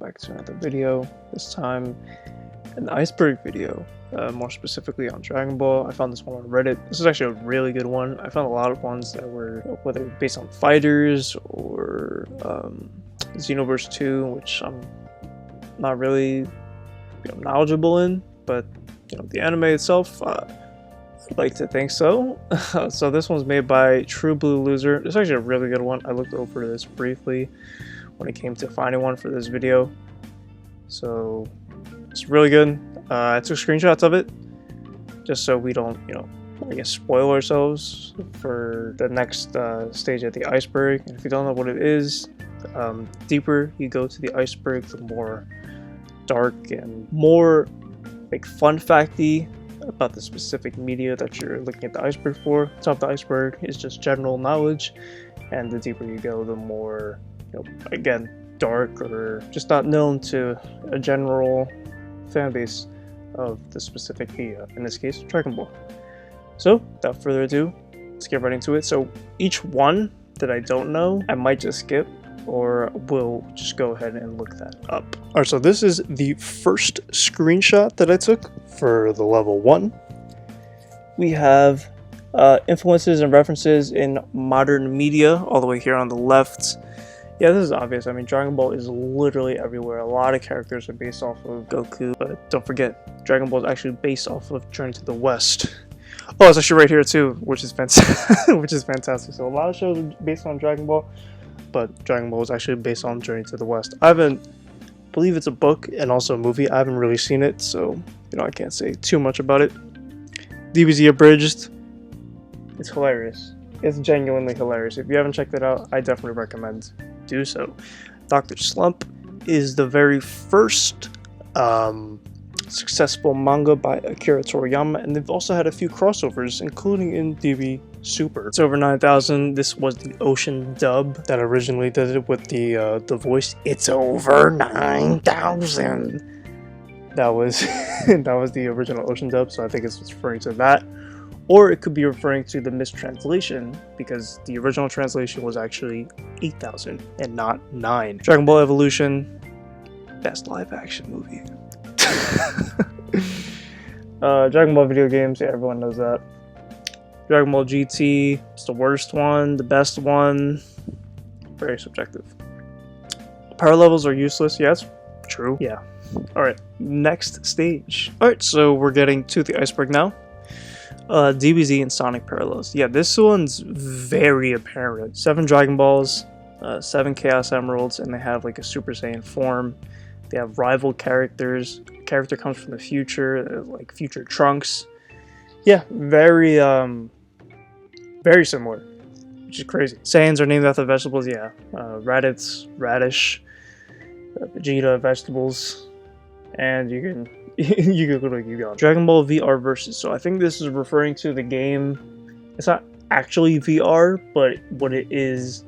back to another video. This time an iceberg video, more specifically on Dragon Ball. I found this one on Reddit. This is actually a really good one. I found a lot of ones that were whether based on fighters or Xenoverse 2, which I'm not really knowledgeable in, but the anime itself, I'd like to think so. So this one's made by True Blue Loser. It's actually a really good one. I looked over this briefly when it came to finding one for this video, so it's really good. I took screenshots of it just so we don't I guess spoil ourselves for the next stage at the iceberg. And if you don't know what it is, deeper you go to the iceberg, the more dark and more like fun facty about the specific media that you're looking at the iceberg for. Top of the iceberg is just general knowledge, and the deeper you go, the more again, dark or just not known to a general fan base of the specific media, in this case Dragon Ball. So without further ado, let's get right into it. So each one that I don't know, I might just skip, or we'll just go ahead and look that up. Alright, so this is the first screenshot that I took for the level 1. We have influences and references in modern media all the way here on the left. Yeah, this is obvious. I mean, Dragon Ball is literally everywhere. A lot of characters are based off of Goku, but don't forget, Dragon Ball is actually based off of Journey to the West. Oh, it's actually right here too, which is fantastic. Which is fantastic. So a lot of shows are based on Dragon Ball, but Dragon Ball is actually based on Journey to the West. I believe it's a book and also a movie. I haven't really seen it, so I can't say too much about it. DBZ Abridged. It's hilarious. It's genuinely hilarious. If you haven't checked it out, I definitely recommend do so. Dr. Slump is the very first successful manga by Akira Toriyama, and they've also had a few crossovers, including in DB Super. It's over 9,000. This was the Ocean dub that originally did it with the voice. It's over 9,000. That was that was the original Ocean dub, so I think it's referring to that. Or it could be referring to the mistranslation, because the original translation was actually 8,000 and not 9. Dragon Ball Evolution, best live action movie. Dragon Ball video games, yeah, everyone knows that. Dragon Ball GT, it's the worst one, the best one, very subjective. Power levels are useless, yes, true, yeah. Alright, next stage. Alright, so we're getting to the iceberg now. DBZ and Sonic parallels. Yeah, this one's very apparent. 7 Dragon Balls, 7 Chaos Emeralds, and they have like a Super Saiyan form. They have rival characters. A character comes from the future, like future Trunks. Yeah, very similar, which is crazy. Saiyans are named after vegetables. Yeah, Raditz, radish, Vegeta, vegetables, and you can literally keep going. Dragon Ball VR Versus. So I think this is referring to the game. It's not actually VR, but what it is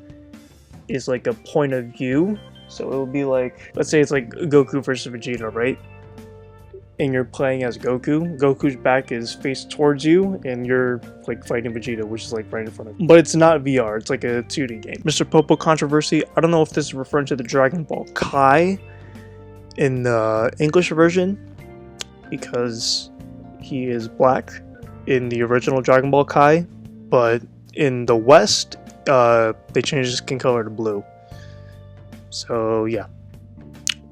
like a point of view. So it would be like, let's say it's like Goku versus Vegeta, right? And you're playing as Goku. Goku's back is faced towards you, and you're like fighting Vegeta, which is like right in front of you. But it's not VR, it's like a 2D game. Mr. Popo controversy. I don't know if this is referring to the Dragon Ball Kai in the English version, because he is black in the original Dragon Ball Kai, but in the West, they changed his skin color to blue. So yeah.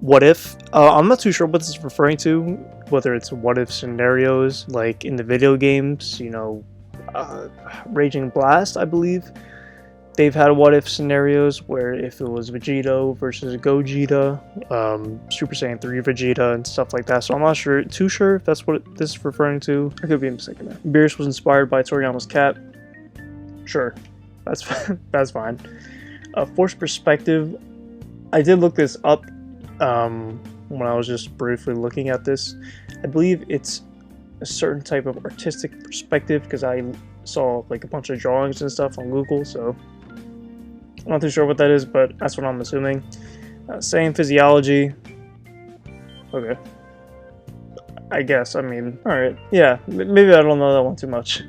What if? I'm not too sure what this is referring to, whether it's what if scenarios, like in the video games, Raging Blast, I believe. They've had what if scenarios where if it was Vegeta versus Gogeta, Super Saiyan 3 Vegeta, and stuff like that. So I'm not too sure if that's what this is referring to. I could be mistaken there. Beerus was inspired by Toriyama's cat. Sure, that's that's fine. Force perspective. I did look this up when I was just briefly looking at this. I believe it's a certain type of artistic perspective, because I saw like a bunch of drawings and stuff on Google, so I'm not too sure what that is, but that's what I'm assuming. Saiyan physiology. Okay. I guess, I mean, alright. Yeah, maybe I don't know that one too much.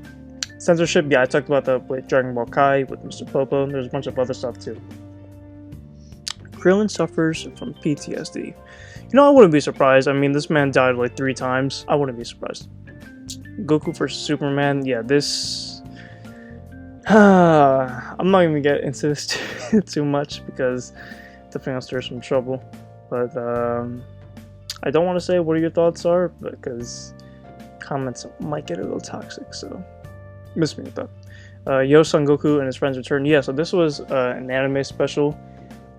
Censorship, yeah, I talked about that with Dragon Ball Kai, with Mr. Popo. There's a bunch of other stuff too. Krillin suffers from PTSD. You know, I wouldn't be surprised. I mean, this man died like 3 times. I wouldn't be surprised. Goku versus Superman. Yeah, this... I'm not even gonna get into this too much because definitely gonna stir some trouble. But I don't want to say what your thoughts are because comments might get a little toxic, so miss me with that. Yo Son Goku and his friends return. Yeah, so this was an anime special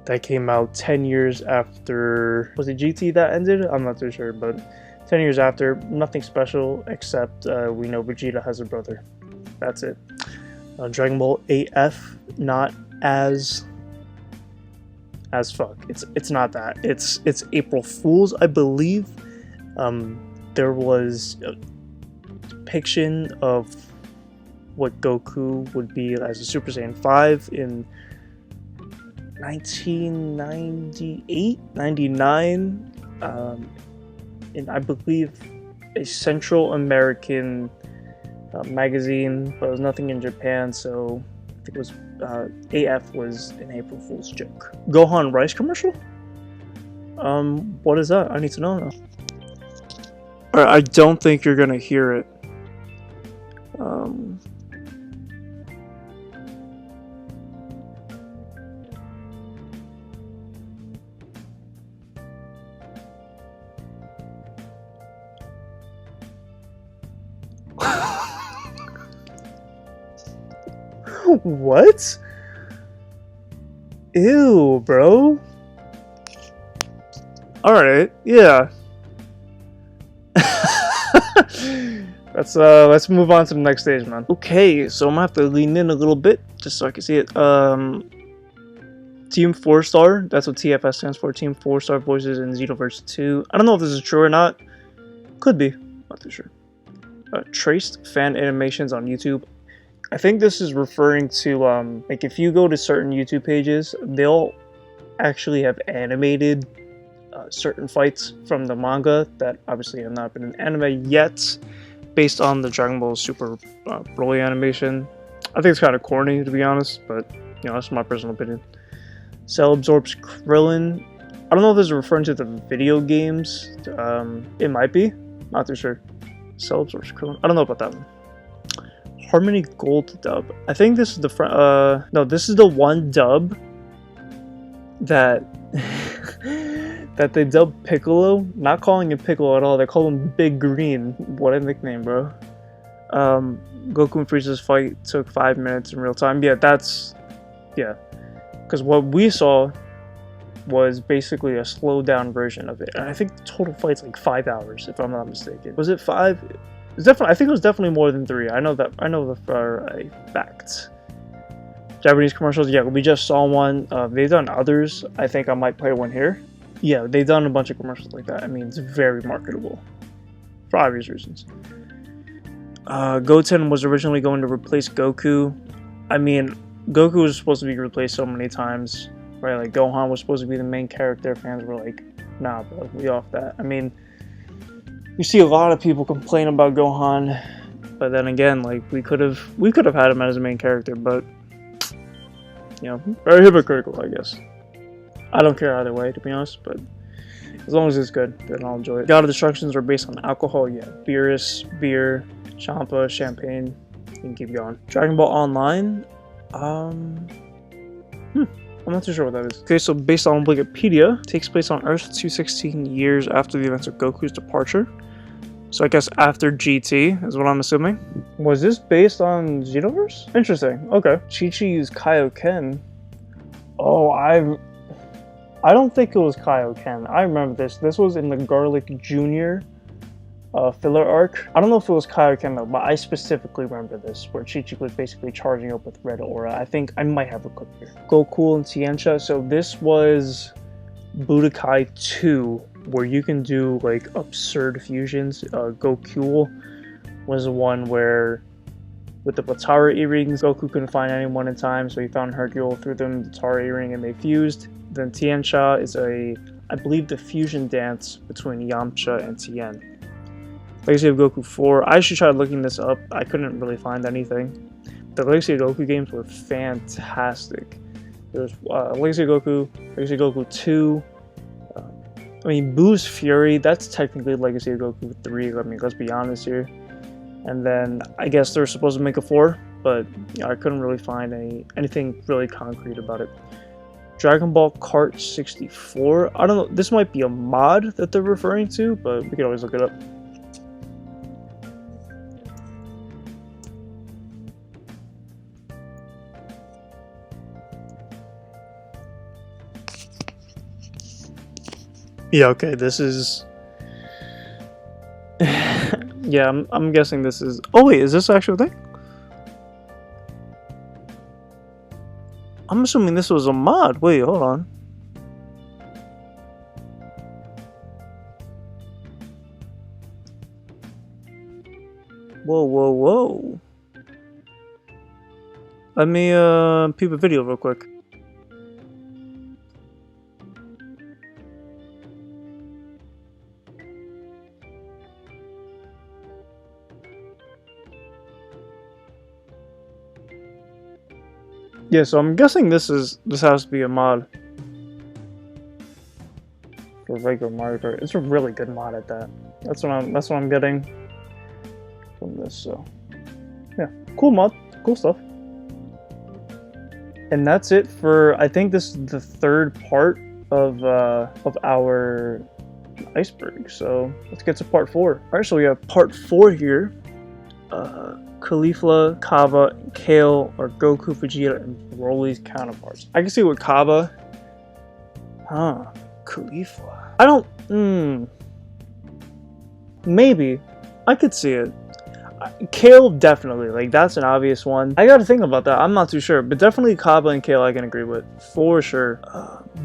that came out 10 years after, was it GT that ended? I'm not too sure, but 10 years after. Nothing special except we know Vegeta has a brother. That's it. Dragon Ball AF, not as fuck. It's not that. It's April Fool's, I believe. There was a depiction of what Goku would be as a Super Saiyan 5 in 1998, 99, in I believe a Central American magazine, but it was nothing in Japan, so I think it was AF was an April Fool's joke. Gohan Rice commercial? What is that? I need to know now. Alright, I don't think you're gonna hear it. What? Ew, bro. Alright, yeah. Let's move on to the next stage, man. Okay, so I'm gonna have to lean in a little bit just so I can see it. Team 4-Star, that's what TFS stands for. Team 4-Star Voices in Xenoverse 2. I don't know if this is true or not. Could be. Not too sure. Traced fan animations on YouTube. I think this is referring to, like, if you go to certain YouTube pages, they'll actually have animated certain fights from the manga that obviously have not been in anime yet, based on the Dragon Ball Super Broly animation. I think it's kind of corny, to be honest, but, you know, that's my personal opinion. Cell absorbs Krillin. I don't know if this is referring to the video games. It might be. Not too sure. Cell absorbs Krillin. I don't know about that one. Harmony Gold dub. I think this is the no, this is the one dub that that they dubbed Piccolo. Not calling him Piccolo at all. They call him Big Green. What a nickname, bro. Goku and Frieza's fight took 5 minutes in real time. Yeah, that's because what we saw was basically a slowed down version of it. And I think the total fight's like 5 hours, if I'm not mistaken. Was it 5? It's definitely, I think it was definitely more than 3. I know that for a fact. Japanese commercials, yeah, we just saw one. They've done others. I think I might play one here. Yeah, they've done a bunch of commercials like that. I mean, it's very marketable for obvious reasons. Goten was originally going to replace Goku. I mean, Goku was supposed to be replaced so many times, right? Like, Gohan was supposed to be the main character. Fans were like, nah, bro, we off that. I mean, you see a lot of people complain about Gohan, but then again, like, we could have had him as a main character, but, you know, very hypocritical, I guess. I don't care either way, to be honest, but as long as it's good, then I'll enjoy it. God of Destructions are based on alcohol, yeah. Beerus, beer, Champa, champagne, you can keep going. Dragon Ball Online, I'm not too sure what that is. Okay, so based on Wikipedia, takes place on Earth 216 years after the events of Goku's departure. So I guess after GT is what I'm assuming. Was this based on Xenoverse? Interesting. Okay. Chi-Chi used Kaioken. Oh, I don't think it was Kaioken. I remember this. This was in the Garlic Jr. Filler arc. I don't know if it was Kaioken though, but I specifically remember this, where Chi-Chi was basically charging up with Red Aura. I think I might have a clip here. Goku and Tiencha. So this was Budokai 2, where you can do like absurd fusions. Goku was the one where with the Platara earrings, Goku couldn't find anyone in time, so he found Hercule, threw them the Tara earring, and they fused. Then Tiencha is I believe the fusion dance between Yamcha and Tien. Legacy of Goku 4. I actually tried looking this up. I couldn't really find anything. The Legacy of Goku games were fantastic. There's Legacy Goku, Legacy Goku 2. I mean, Boo's Fury, that's technically Legacy Goku 3. I mean, let's be honest here. And then I guess they're supposed to make a 4, but I couldn't really find anything really concrete about it. Dragon Ball Kart 64. I don't know. This might be a mod that they're referring to, but we can always look it up. Yeah, okay, this is... yeah, I'm guessing this is... Oh wait, is this the actual thing? I'm assuming this was a mod. Wait, hold on. Whoa, whoa, whoa. Let me peep a video real quick. Yeah, so I'm guessing this has to be a mod for regular Mario Kart. It's a really good mod at that. That's what I'm getting from this. So yeah, cool mod, cool stuff. And that's it for, I think this is the third part of our iceberg. So let's get to part 4. All right, so we have part 4 here. Caulifla, Kava, Kale are Goku, Vegeta, and Broly's counterparts. I can see with Kava. Huh. Caulifla. I don't... Maybe. I could see it. Kale, definitely. Like, that's an obvious one. I gotta think about that. I'm not too sure. But definitely Kava and Kale I can agree with. For sure.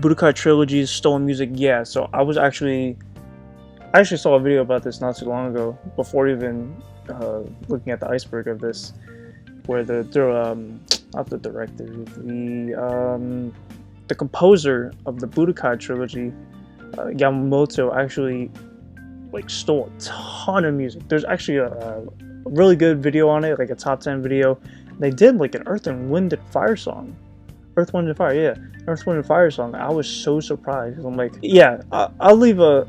Budokai Trilogy's Stolen Music. Yeah, so I actually saw a video about this not too long ago. Before even... looking at the iceberg of this, where not the director, the composer of the Budokai trilogy, Yamamoto, actually like stole a ton of music. There's actually a really good video on it, like a top 10 video. They did like an Earth and Wind and Fire song. Earth, Wind, and Fire, yeah. Earth, Wind, and Fire song. I was so surprised. I'm like, yeah, I'll leave a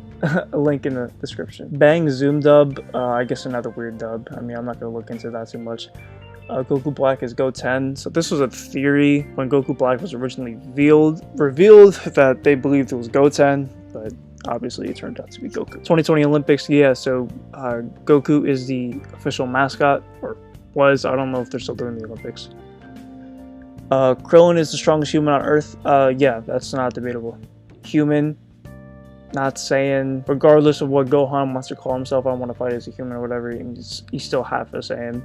link in the description. Bang Zoom dub, I guess another weird dub. I mean, I'm not going to look into that too much. Goku Black is Go 10. So this was a theory when Goku Black was originally revealed that they believed it was Go 10, but obviously it turned out to be Goku. 2020 Olympics, yeah, so Goku is the official mascot, or was. I don't know if they're still doing the Olympics. Krillin is the strongest human on Earth. Yeah, that's not debatable. Human, not saying, regardless of what Gohan wants to call himself, I want to fight as a human or whatever, he's still half a Saiyan.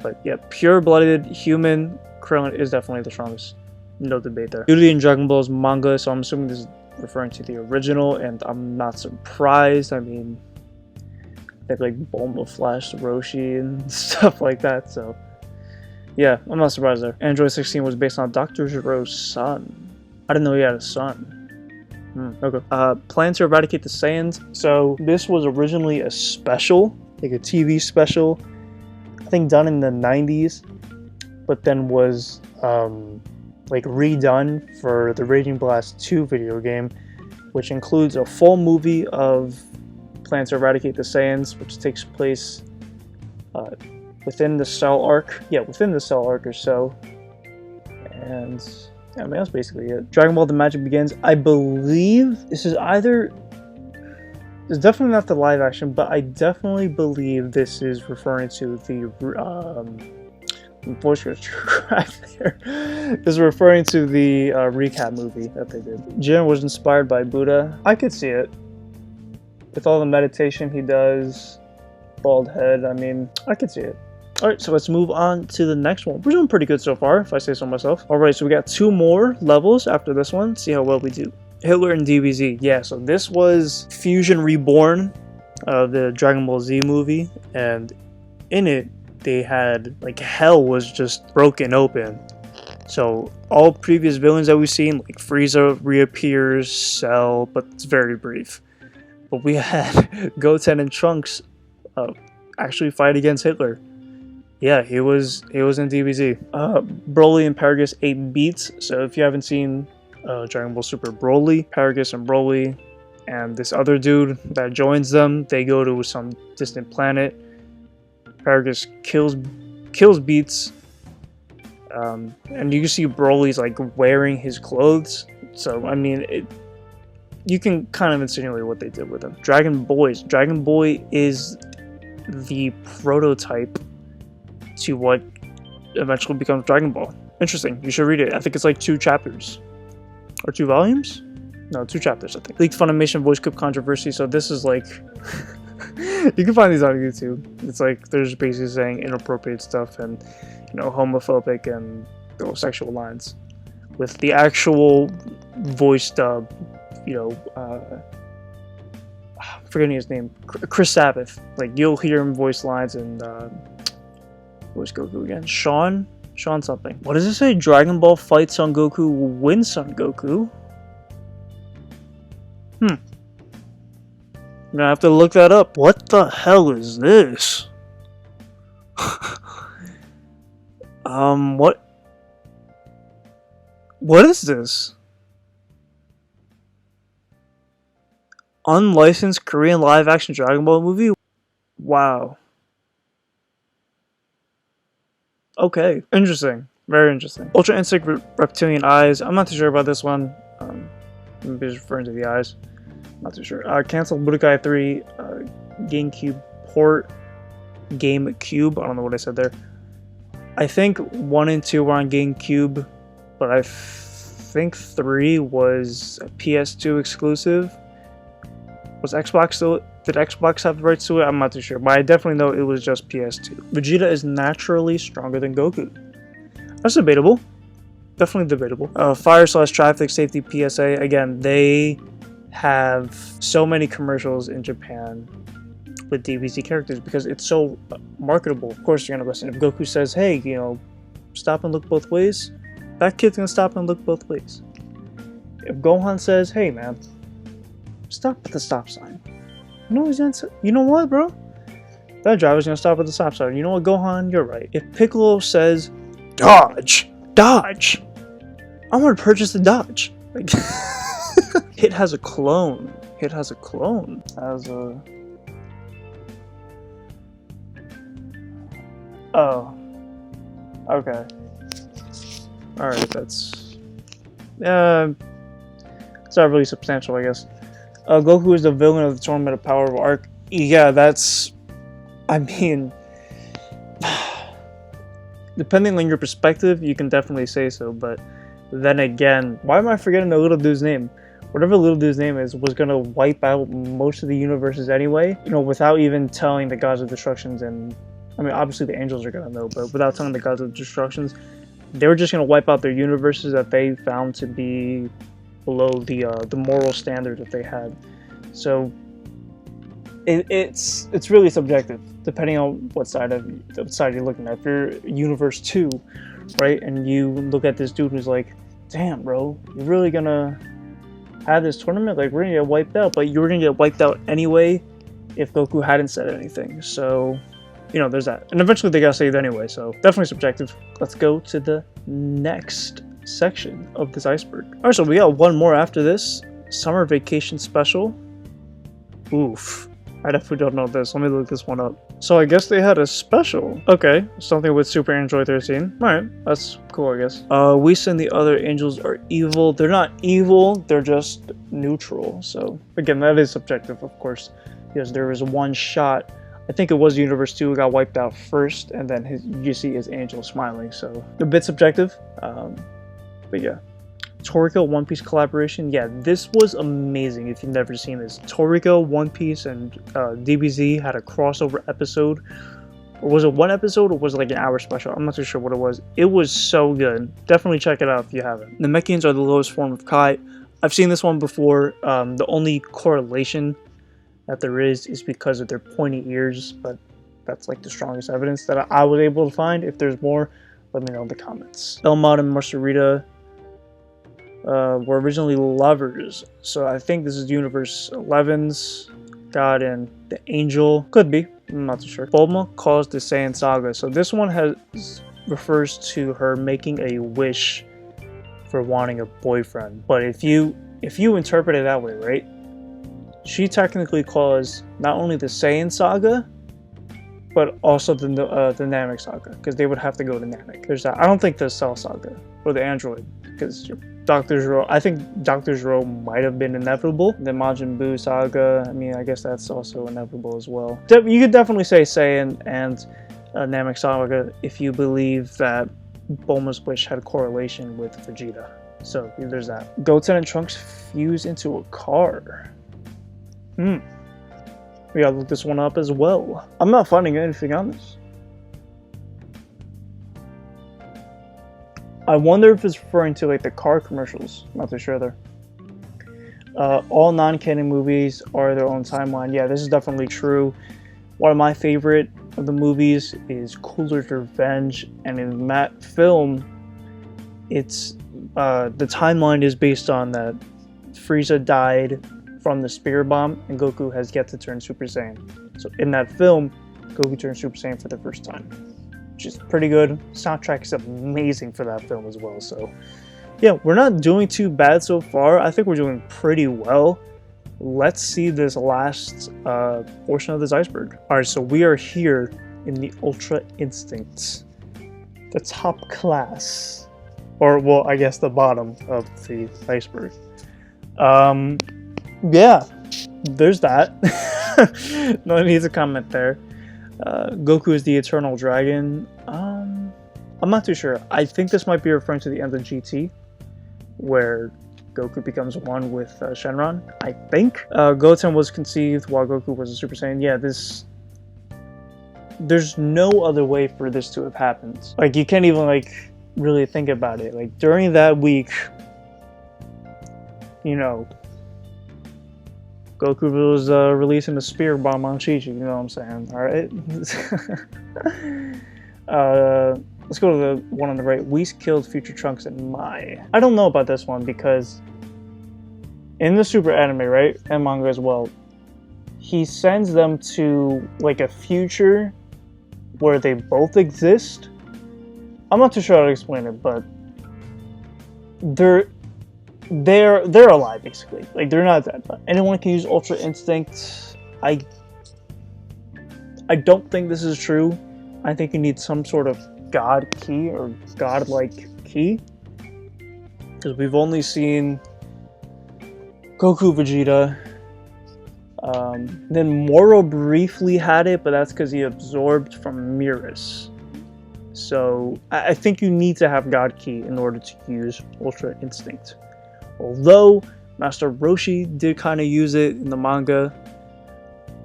But yeah, pure-blooded human, Krillin is definitely the strongest. No debate there. Beauty in Dragon Ball's manga, so I'm assuming this is referring to the original, and I'm not surprised. I mean, they have like Bulma, Flash, Roshi, and stuff like that, so... yeah, I'm not surprised there. Android 16 was based on Dr. Giro's son. I didn't know he had a son. Okay. Plan to eradicate the Saiyans. So this was originally a special, like a TV special, I think done in the 90s, but then was like redone for the Raging Blast 2 video game, which includes a full movie of Plan to Eradicate the Saiyans, which takes place within the Cell arc. Yeah, within the Cell arc or so. And yeah, I mean, that's basically it. Dragon Ball The Magic Begins. I believe this is either... it's definitely not the live action, but I definitely believe this is referring to the... voice crack there. This is referring to the recap movie that they did. Jin was inspired by Buddha. I could see it. With all the meditation he does, bald head, I mean, I could see it. Alright, so let's move on to the next one. We're doing pretty good so far, if I say so myself. Alright, so we got 2 more levels after this one. See how well we do. Hitler and DBZ. Yeah, so this was Fusion Reborn, the Dragon Ball Z movie. And in it, they had, like, hell was just broken open. So all previous villains that we've seen, like Frieza reappears, Cell, but it's very brief. But we had Goten and Trunks actually fight against Hitler. Yeah, he was in DBZ. Broly and Paragus ate beats. So if you haven't seen Dragon Ball Super Broly, Paragus and Broly, and this other dude that joins them, they go to some distant planet. Paragus kills Beats, and you can see Broly's like wearing his clothes. So I mean, you can kind of insinuate what they did with him. Dragon Boy is the prototype to what eventually becomes Dragon Ball. Interesting. You should read it. I think it's like 2 chapters. Or 2 volumes? No, 2 chapters, I think. Leaked Funimation voice clip controversy. So this is like... you can find these on YouTube. It's like, there's basically saying inappropriate stuff and, you know, homophobic and sexual lines. With the actual voice dub, you know, I'm forgetting his name. Chris Sabbath. Like, you'll hear him voice lines and, where's Goku again? Sean something. What does it say? Dragon Ball fights Son Goku, wins Son Goku? I'm gonna have to look that up. What the hell is this? What is this? Unlicensed Korean live-action Dragon Ball movie? Wow. Okay, interesting. Very interesting. Ultra Instinct Reptilian Eyes. I'm not too sure about this one. Maybe just referring to the eyes. Not too sure. Cancelled Budokai 3. GameCube port. GameCube. I don't know what I said there. I think 1 and 2 were on GameCube, but I think 3 was a PS2 exclusive. Was Xbox still? Did Xbox have the rights to it? I'm not too sure, but I definitely know it was just PS2. Vegeta is naturally stronger than Goku. That's debatable. Definitely debatable. Fire/traffic safety PSA. Again, they have so many commercials in Japan with DBZ characters because it's so marketable. Of course, you're gonna listen. If Goku says, "Hey, you know, stop and look both ways," that kid's gonna stop and look both ways. If Gohan says, "Hey, man, stop at the stop sign," you know what, bro? That driver's gonna stop at the stop sign. You know what, Gohan? You're right. If Piccolo says, "Dodge, dodge," I'm gonna purchase the Dodge. Like, Hit has a clone. Oh. Okay. Alright, that's... it's not really substantial, I guess. Goku is the villain of the Tournament of Power of Arc. Yeah, that's... I mean... depending on your perspective, you can definitely say so, but then again, why am I forgetting the little dude's name? Whatever little dude's name is was gonna wipe out most of the universes anyway, you know, without even telling the Gods of Destructions, and I mean, obviously the angels are gonna know, but without telling the Gods of Destructions, they were just gonna wipe out their universes that they found to be below the moral standard that they had. So it's really subjective, depending on what side you're looking at. If you're Universe 2, right, and you look at this dude who's like, damn, bro, you're really gonna have this tournament? Like, we're gonna get wiped out, but you were gonna get wiped out anyway if Goku hadn't said anything. So, you know, there's that. And eventually they got saved anyway, so definitely subjective. Let's go to the next section of this iceberg. Alright, so we got one more after this. Summer Vacation Special. Oof. I definitely don't know this. Let me look this one up. So I guess they had a special. Okay, something with Super Android 13. Alright, that's cool, I guess. Whis and the other angels are evil. They're not evil, they're just neutral. So, again, that is subjective, of course. Because there was one shot, I think it was Universe 2 who got wiped out first, and then you see his angel smiling. So, a bit subjective. But yeah. Toriko One Piece collaboration. Yeah, this was amazing if you've never seen this. Toriko, One Piece, and DBZ had a crossover episode. Or was it one episode, or was it like an hour special? I'm not too sure what it was. It was so good. Definitely check it out if you haven't. The Namekians are the lowest form of Kai. I've seen this one before. The only correlation that there is because of their pointy ears, but that's like the strongest evidence that I was able to find. If there's more, let me know in the comments. Elmod and Marcerita were originally lovers, so I think this is Universe 11's God and the Angel. Could be. I'm not too sure. Bulma caused the Saiyan saga. So this one refers to her making a wish for wanting a boyfriend. But if you interpret it that way, right? She technically caused not only the Saiyan saga, but also the Namek saga, because they would have to go to Namek. There's that. I don't think the Cell saga or the Android, because Dr. Zero. I think Dr. Zero might have been inevitable. The Majin Buu saga. I mean, I guess that's also inevitable as well. You could definitely say Saiyan and Namek saga if you believe that Bulma's wish had a correlation with Vegeta. So there's that. Goten and Trunks fuse into a car. We gotta look this one up as well. I'm not finding anything on this. I wonder if it's referring to like the car commercials. Not too sure there. All non-canon movies are their own timeline. Yeah, this is definitely true. One of my favorite of the movies is Cooler's Revenge, and in that film, it's the timeline is based on that Frieza died from the Spirit Bomb, and Goku has yet to turn Super Saiyan. So in that film, Goku turns Super Saiyan for the first time, which is pretty good. Soundtrack is amazing for that film as well. So yeah, we're not doing too bad so far. I think we're doing pretty well. Let's see this last portion of this iceberg. All right, so we are here in the Ultra Instinct, the top class, or well, I guess the bottom of the iceberg. Yeah, there's that. No one needs a comment there. Goku is the Eternal Dragon. I'm not too sure. I think this might be referring to the end of GT, where Goku becomes one with Shenron, I think. Goten was conceived while Goku was a Super Saiyan. Yeah, there's no other way for this to have happened. Like, you can't even, like, really think about it. Like, during that week, you know, Goku was releasing the Spirit Bomb on Chi-Chi, you know what I'm saying? Alright? Let's go to the one on the right. Whis killed future Trunks and Mai. I don't know about this one because in the Super anime, right, and manga as well, he sends them to like a future where they both exist. I'm not too sure how to explain it, but they're alive basically. Like, they're not dead. But anyone can use Ultra Instinct. I don't think this is true. I think you need some sort of god key or godlike key, because we've only seen Goku, Vegeta. Then Moro briefly had it, but that's because he absorbed from Mirrors. So I think you need to have God Key in order to use Ultra Instinct. Although Master Roshi did kind of use it in the manga,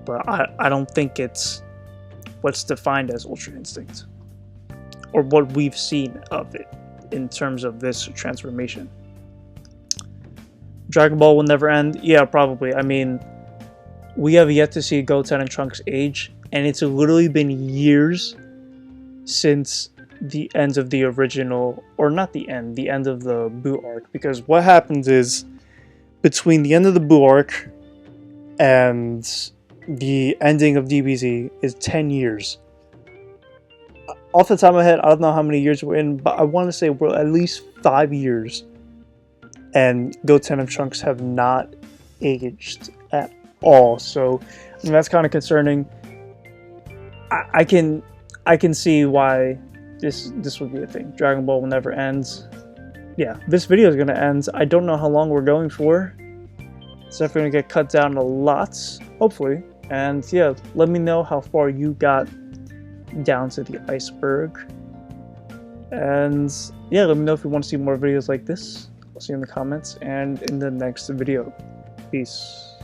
but I don't think it's what's defined as Ultra Instinct, or what we've seen of it in terms of this transformation. Dragon Ball will never end? Yeah, probably. I mean, we have yet to see Goten and Trunks age, and it's literally been years since the end of the original, or not the end of the Buu arc, because what happens is, between the end of the Buu arc and the ending of DBZ is 10 years. Off the top of my head, I don't know how many years we're in, but I want to say we're at least 5 years, and Goten and Trunks have not aged at all. So I mean, that's kind of concerning. I can see why this would be a thing. Dragon Ball will never end. Yeah, this video is going to end. I don't know how long we're going for. It's definitely going to get cut down a lot, hopefully. And yeah, let me know how far you got down to the iceberg. And yeah, let me know if you want to see more videos like this. I'll see you in the comments and in the next video. Peace.